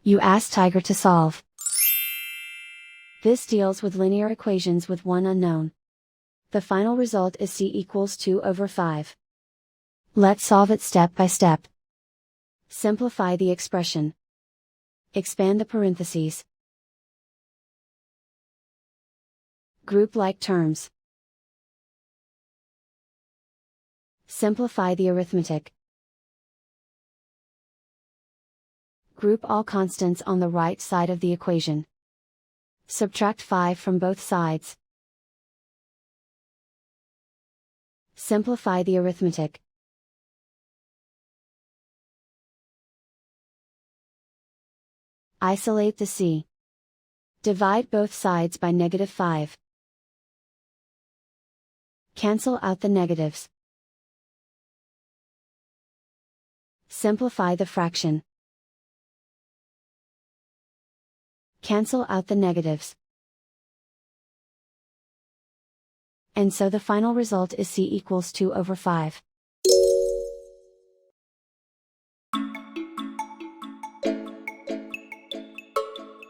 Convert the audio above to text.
You ask Tiger to solve. This deals with linear equations with one unknown. The final result is c equals 2 over 5. Let's solve it step by step. Simplify the expression. Expand the parentheses. Group like terms. Simplify the arithmetic. Group all constants on the right side of the equation. Subtract 5 from both sides. Simplify the arithmetic. Isolate the c. Divide both sides by -5. Cancel out the negatives. Simplify the fraction. Cancel out the negatives. And so the final result is c equals 2 over 5.